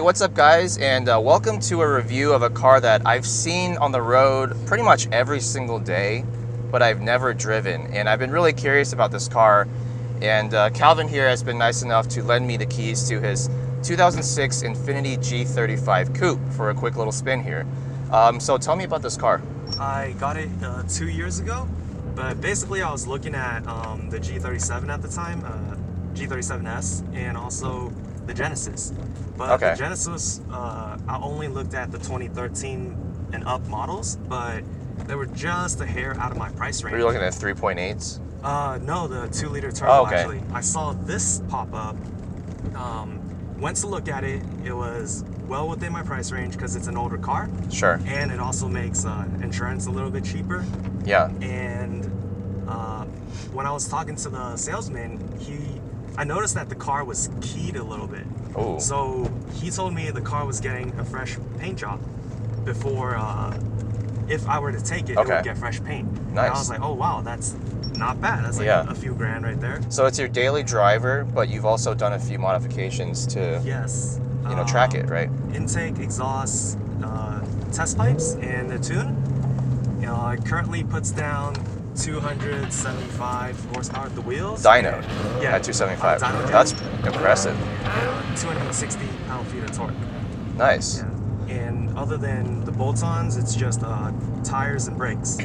what's up guys, and welcome to a review of a car that I've seen on the road pretty much every single day, but I've never driven. And I've been really curious about this car, and Calvin here has been nice enough to lend me the keys to his 2006 Infiniti G35 Coupe for a quick little spin here. So tell me about this car. I got it 2 years ago, but basically I was looking at the G37 at the time, G37S, and also the Genesis. But the Genesis, I only looked at the 2013 and up models, but they were just a hair out of my price range. Were you looking at 3.8s? No, the 2-liter turbo, okay. actually. I saw this pop up, went to look at it. It was well within my price range because it's an older car. Sure. And it also makes insurance a little bit cheaper. Yeah. And when I was talking to the salesman, I noticed that the car was keyed a little bit. Ooh. So he told me the car was getting a fresh paint job before, if I were to take it, it would get fresh paint. Nice. And I was like, oh wow, that's not bad. That's like a few grand right there. So it's your daily driver, but you've also done a few modifications to track it, right? Intake, exhaust, test pipes, and the tune. It currently puts down 275 horsepower at the wheels. Dyno. Yeah. At 275. That's impressive. 260 pound-feet of torque. Nice. Yeah. And other than the bolt-ons, it's just tires and brakes.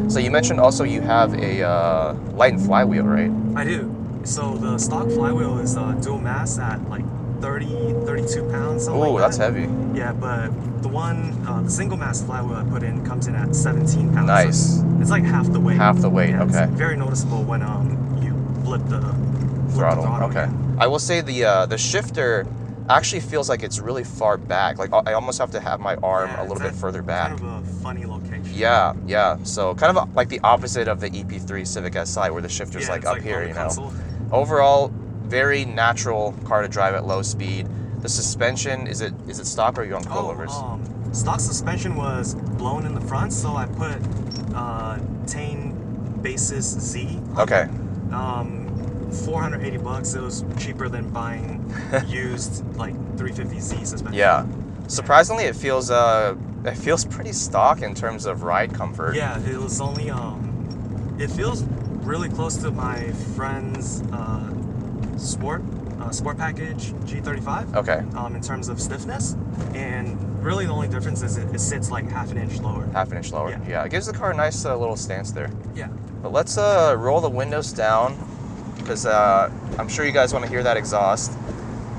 So you mentioned also you have a light flywheel, right? I do. So the stock flywheel is dual mass at like 32 pounds, something like that. Ooh, that's heavy. Yeah, but the one, the single mass flywheel I put in comes in at 17 pounds. Nice. So it's like half the weight. Half the weight, yeah, okay. It's very noticeable when you flip the throttle. Okay. Yeah. I will say the shifter actually feels like it's really far back. Like I almost have to have my arm a little bit further back. Kind of a funny location. Yeah, yeah. So kind of like the opposite of the EP3 Civic Si, where the shifter's like up here, you know. Console. Overall, very natural car to drive at low speed. The suspension, is it stock or are you on coilovers? Stock suspension was blown in the front, so I put Tane Basis Z. Okay. 480 bucks. It was cheaper than buying used like 350Z suspension. Yeah. Surprisingly, it feels pretty stock in terms of ride comfort. Yeah, it was only it feels really close to my friend's sport package G35. Okay. In terms of stiffness, and really the only difference is it sits like half an inch lower. Half an inch lower. Yeah. It gives the car a nice little stance there. Yeah. But let's roll the windows down, because I'm sure you guys want to hear that exhaust,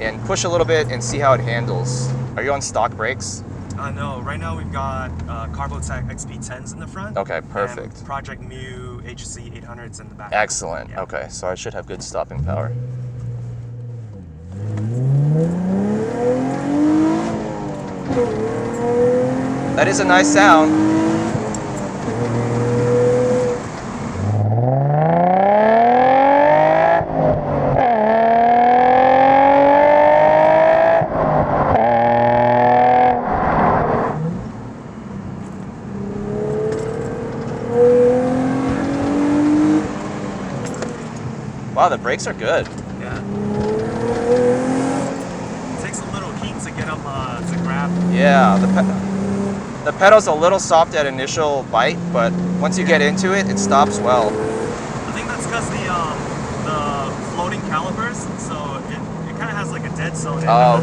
and push a little bit and see how it handles. Are you on stock brakes? No, right now we've got Carbotech XP10s in the front. Okay, perfect. And Project Mu HC 800s in the back. Excellent. Yeah. Okay, so I should have good stopping power. That is a nice sound. Wow, the brakes are good. Yeah. It takes a little heat to get them to grab. Yeah, the pedal's a little soft at initial bite, but once you get into it, it stops well. I think that's because the floating calipers, so it kind of has like a dead zone at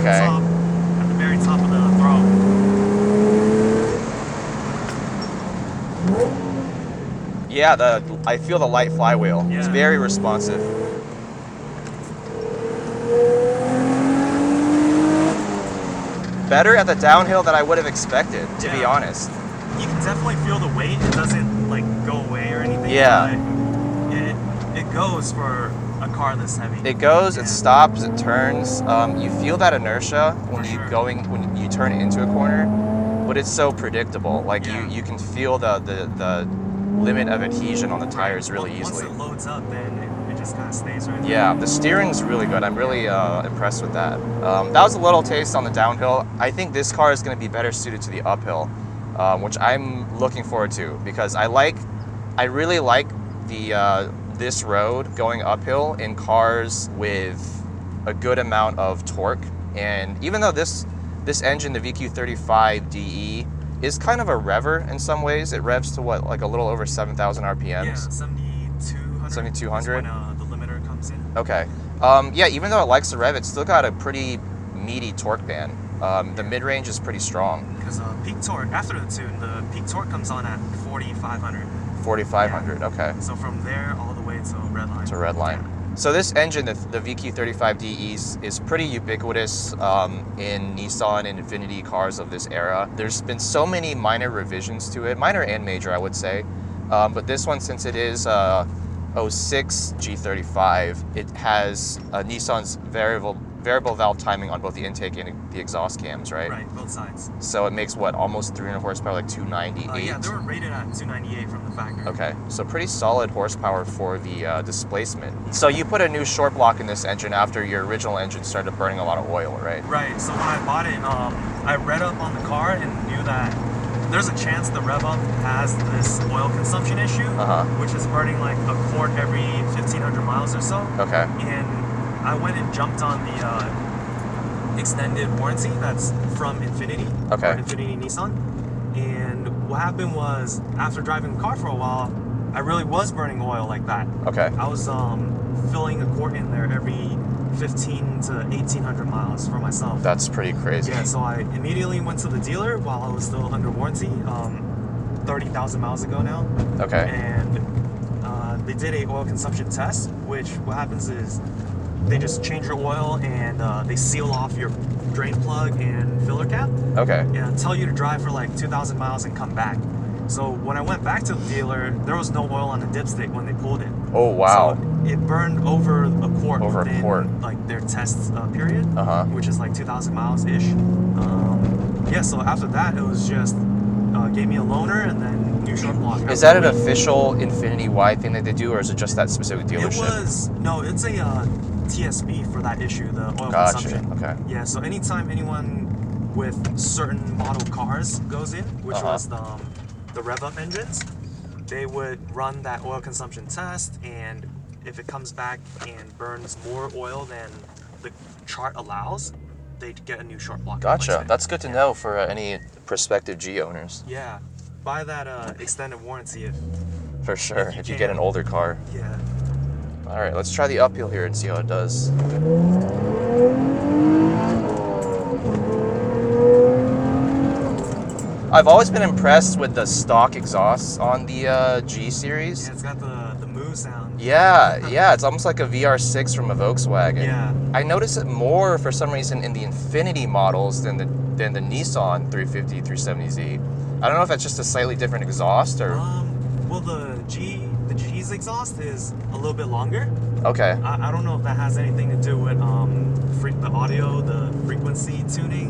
the very top of the throttle. Yeah, I feel the light flywheel. Yeah. It's very responsive. Better at the downhill than I would have expected, to be honest. You can definitely feel the weight. It doesn't like go away or anything. Yeah. But it goes for a car this heavy. It goes, it stops, it turns. You feel that inertia when when you turn into a corner, but it's so predictable. Like you can feel the limit of adhesion on the tires really easily. Once it loads up, then it just kind of stays right there. Yeah, the steering's really good. I'm really impressed with that. That was a little taste on the downhill. I think this car is going to be better suited to the uphill, which I'm looking forward to, because I really like this road going uphill in cars with a good amount of torque. And even though this This engine, the VQ35DE, is kind of a rever in some ways. It revs to what, like a little over 7,000 RPMs? Yeah, 7,200. 7,200? When the limiter comes in. Okay. Yeah, even though it likes to rev, it's still got a pretty meaty torque band. The mid-range is pretty strong. Because peak torque, after the tune, the peak torque comes on at 4,500. 4,500, yeah. Okay. So from there all the way to redline. To redline. Yeah. So this engine, the VQ35DE, is pretty ubiquitous in Nissan and Infiniti cars of this era. There's been so many minor revisions to it, minor and major, I would say. But this one, since it is 06 G35, it has Nissan's variable valve timing on both the intake and the exhaust cams, right? Right, both sides. So it makes what, almost 300 horsepower, like 298? Yeah, they were rated at 298 from the factory. Okay, so pretty solid horsepower for the displacement. So you put a new short block in this engine after your original engine started burning a lot of oil, right? Right, so when I bought it, I read up on the car and knew that there's a chance the rev up has this oil consumption issue, which is burning like a quart every 1,500 miles or so. Okay. And I went and jumped on the extended warranty that's from Infiniti, okay. or Infiniti Nissan. And what happened was, after driving the car for a while, I really was burning oil like that. Okay. I was filling a quart in there every 1,500 to 1,800 miles for myself. That's pretty crazy. Yeah, so I immediately went to the dealer while I was still under warranty, 30,000 miles ago now. Okay. And they did a oil consumption test, which what happens is they just change your oil and they seal off your drain plug and filler cap. Okay. And tell you to drive for like 2,000 miles and come back. So when I went back to the dealer, there was no oil on the dipstick when they pulled it. Oh wow! So it burned over a quart. Over a quart. Like their test period, which is like 2,000 miles ish. Yeah. So after that, it was just gave me a loaner and then new short block. Is that an official Infiniti-wide thing that they do, or is it just that specific dealership? It's a TSB for that issue, the oil consumption. Okay. Yeah. So anytime anyone with certain model cars goes in, which was the rev-up engines, they would run that oil consumption test, and if it comes back and burns more oil than the chart allows, they'd get a new short block. Gotcha. That's good to know for any prospective G owners. Yeah. Buy that extended warranty for sure, if you get an older car. Yeah. All right, let's try the uphill here and see how it does. I've always been impressed with the stock exhausts on the G series. Yeah, it's got the moo sound. Yeah, it's almost like a VR6 from a Volkswagen. Yeah. I notice it more for some reason in the Infiniti models than the Nissan 350, 370Z. I don't know if that's just a slightly different exhaust or. Well, the G's exhaust is a little bit longer. Okay. I don't know if that has anything to do with the audio, the frequency tuning.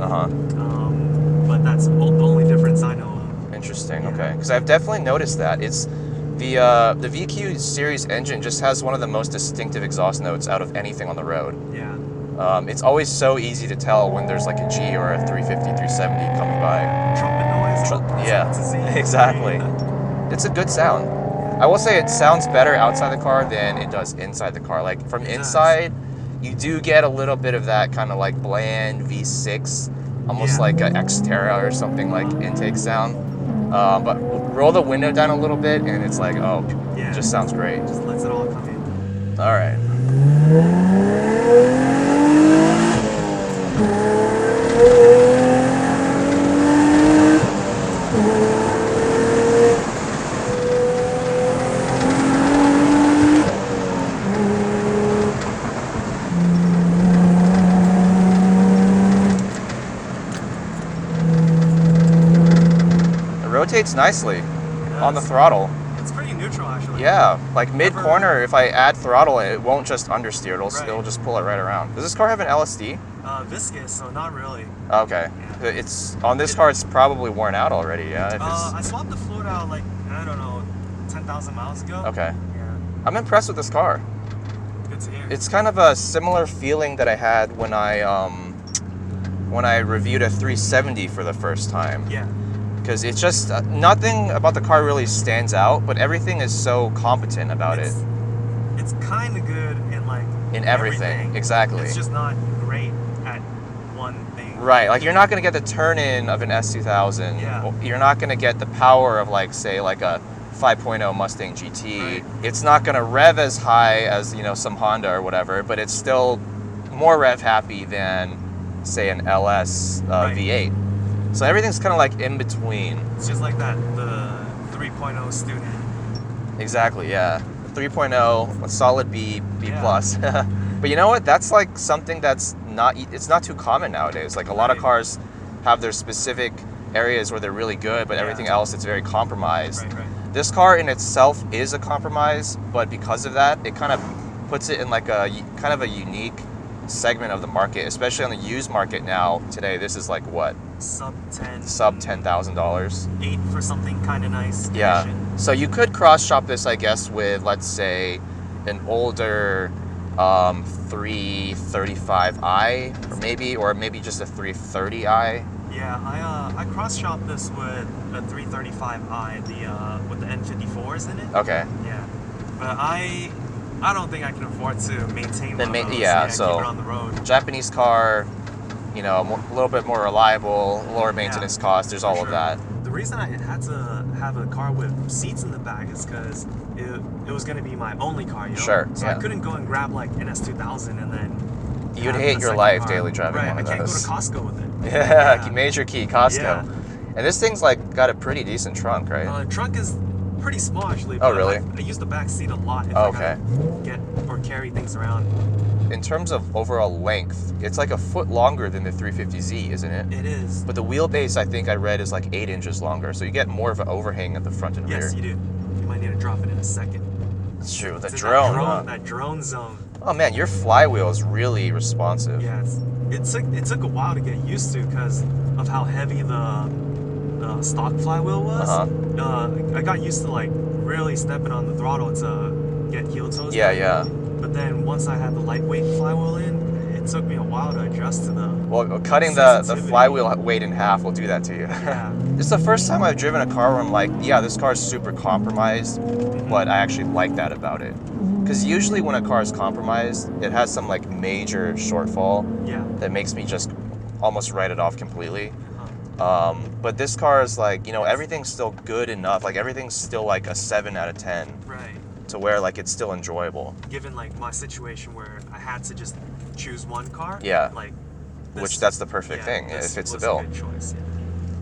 But that's the only difference I know of. Interesting. Yeah. Okay. Because I've definitely noticed that it's the VQ series engine just has one of the most distinctive exhaust notes out of anything on the road. Yeah. It's always so easy to tell when there's like a G or a 350, 370 coming by. Trumpet noise. Yeah. Exactly. It's a good sound. I will say it sounds better outside the car than it does inside the car. Like from inside, you do get a little bit of that kind of like bland V6, almost like an Xterra or something like intake sound. But roll the window down a little bit and it's like, it just sounds great. Just lets it all come in. All right. Rotates nicely on the throttle. It's pretty neutral actually. Yeah, like mid-corner, if I add throttle, it won't just understeer, it'll just pull it right around. Does this car have an LSD? Viscous, so not really. Okay. Yeah. It's on this car, it's probably worn out already, yeah? I swapped the fluid out like, I don't know, 10,000 miles ago. Okay. Yeah. I'm impressed with this car. Good to hear. It's kind of a similar feeling that I had when I reviewed a 370 for the first time. Yeah. Because it's just, nothing about the car really stands out, but everything is so competent about it. It's kind of good in like everything. Exactly. It's just not great at one thing. Right, like you're not going to get the turn-in of an S2000. Yeah. You're not going to get the power of like, say, like a 5.0 Mustang GT. Right. It's not going to rev as high as, you know, some Honda or whatever, but it's still more rev happy than, say, an LS Right. V8. So everything's kind of like in between. It's just like that, the 3.0 student. Exactly, yeah. 3.0, a solid B Yeah. plus. But you know what? That's like something that's it's not too common nowadays. Like a lot of Right. cars have their specific areas where they're really good, but Yeah. everything else it's very compromised. Right, right. This car in itself is a compromise, but because of that, it kind of puts it in like a kind of a unique segment of the market, especially on the used market now. Today, this is like what? Sub $10,000. 8 for something kind of nice. Yeah. condition. So you could cross shop this, I guess, with let's say an older 335i, or maybe just a 330i. Yeah, I cross shopped this with a 335i, with the N54s in it. Okay. Yeah, but I don't think I can afford to maintain one of those. So keep it on the road. Japanese car, you know, a little bit more reliable, lower maintenance cost. There's all of that. The reason I had to have a car with seats in the back is because it was going to be my only car, you know? Sure, So yeah. I couldn't go and grab like an S2000 and then You'd have hate the your second life car. daily driving right, one of I can't those. go to Costco with it. Yeah, major key, Costco. Yeah. And this thing's like got a pretty decent trunk, right? The trunk is pretty small actually. Oh, but really? I use the back seat a lot if Oh, I okay. gotta get or carry things around. In terms of overall length, it's like a foot longer than the 350Z, isn't it? It is. But the wheelbase, I think I read, is like 8 inches longer, so you get more of an overhang at the front and Yes, rear. you do. You might need to drop it in a second. It's true. The It's in drone. Huh? that drone zone. Oh man, your flywheel is really responsive. Yeah, it took a while to get used to because of how heavy the stock flywheel was. I got used to like really stepping on the throttle to get heel toes. Yeah, yeah. But then once I had the lightweight flywheel in, it took me a while to adjust to the. Well, cutting the sensitivity. flywheel weight in half will do that to you. Yeah. It's the first time I've driven a car where I'm like, yeah, this car is super compromised, but I actually like that about it. Because usually when a car is compromised, it has some like major shortfall Yeah. that makes me just almost write it off completely. Uh-huh. But this car is like, you know, everything's still good enough. Like everything's still like a 7 out of 10 Right. to where like it's still enjoyable. Given like my situation where I had to just choose one car. Yeah. Like. Which that's the perfect thing. It this fits the was bill. a good choice. Yeah.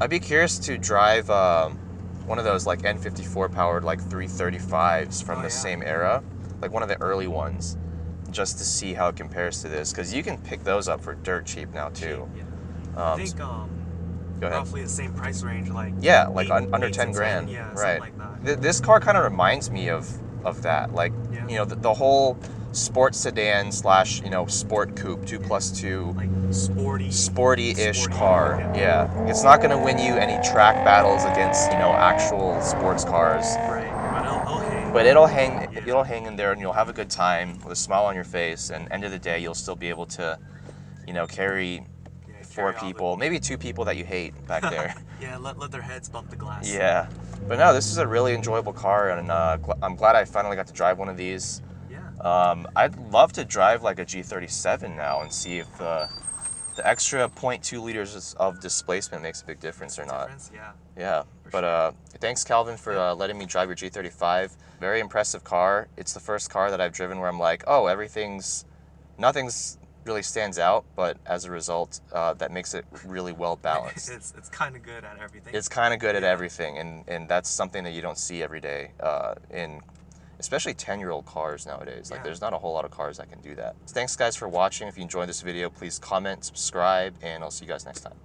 I'd be curious to drive one of those like N54 powered like 335s from the same era, like one of the early ones, just to see how it compares to this. Because you can pick those up for dirt cheap now too. Yeah. I think Go ahead. roughly the same price range, like Yeah, like eight- under 8 to 10 grand. yeah, Right. something like that. This car kind of reminds me of that. Like, Yeah. you know, the whole sports sedan slash, you know, sport coupe 2+2. Like Sporty-ish sporty, car. Yeah. It's not going to win you any track battles against, you know, actual sports cars. Right, But it'll hang in there, and you'll have a good time with a smile on your face. And end of the day, you'll still be able to, you know, carry 4 people, maybe 2 people that you hate back there. Yeah, let their heads bump the glass. Yeah. But no, this is a really enjoyable car, and I'm glad I finally got to drive one of these. Yeah. I'd love to drive like a G37 now and see if the extra 0.2 liters of displacement makes a big difference or not. Yeah. Yeah, but thanks, Calvin, for letting me drive your G35. Very impressive car. It's the first car that I've driven where I'm like, oh, nothing's really stands out, but as a result, that makes it really well balanced. It's kind of good at everything. It's kind of good at everything, and that's something that you don't see every day in especially 10-year-old cars nowadays. Like, there's not a whole lot of cars that can do that. So thanks, guys, for watching. If you enjoyed this video, please comment, subscribe, and I'll see you guys next time.